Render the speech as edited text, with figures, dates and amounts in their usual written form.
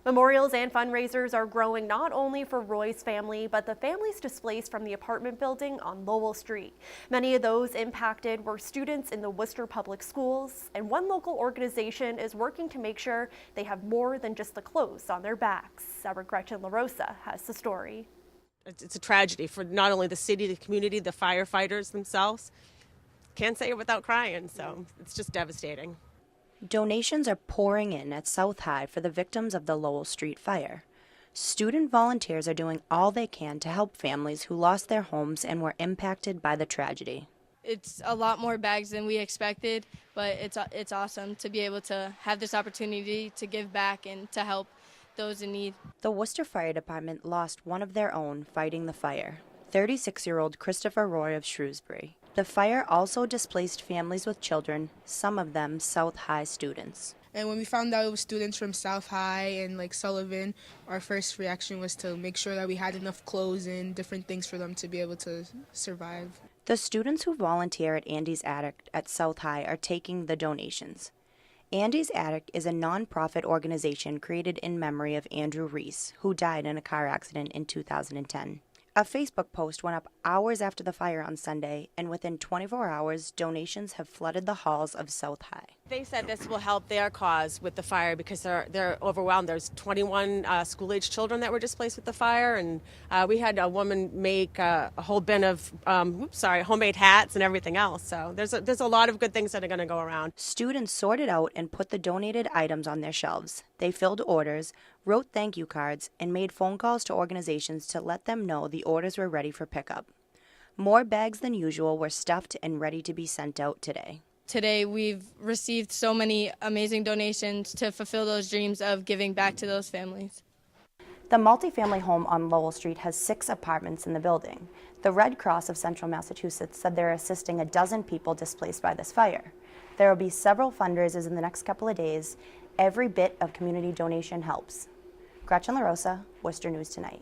Memorials and fundraisers are growing not only for Roy's family, but the families displaced from the apartment building on Lowell Street. Many of those impacted were students in the Worcester Public Schools, and one local organization is working to make sure they have more than just the clothes on their backs. Our Gretchen LaRosa has the story. It's a tragedy for not only the city, the community, the firefighters themselves. Can't say it without crying, so it's just devastating. Donations are pouring in at South High for the victims of the Lowell Street fire. Student volunteers are doing all they can to help families who lost their homes and were impacted by the tragedy. It's a lot more bags than we expected, but it's awesome to be able to have this opportunity to give back and to help those in need. The Worcester Fire Department lost one of their own fighting the fire, 36-year-old Christopher Roy of Shrewsbury. The fire also displaced families with children, some of them South High students. And when we found out it was students from South High and Sullivan, our first reaction was to make sure that we had enough clothes and different things for them to be able to survive. The students who volunteer at Andy's Attic at South High are taking the donations. Andy's Attic is a non-profit organization created in memory of Andrew Reese, who died in a car accident in 2010. A Facebook post went up hours after the fire on Sunday, and within 24 hours, donations have flooded the halls of South High. They said this will help their cause with the fire because they're overwhelmed. There's 21 school-age children that were displaced with the fire, and we had a woman make a whole bin of homemade hats and everything else. So there's a lot of good things that are going to go around. Students sorted out and put the donated items on their shelves. They filled orders, wrote thank you cards, and made phone calls to organizations to let them know the orders were ready for pickup. More bags than usual were stuffed and ready to be sent out today. Today we've received so many amazing donations to fulfill those dreams of giving back to those families. The multifamily home on Lowell Street has 6 apartments in the building. The Red Cross of Central Massachusetts said they're assisting a dozen people displaced by this fire. There will be several fundraisers in the next couple of days. Every bit of community donation helps. Gretchen LaRosa, Worcester News Tonight.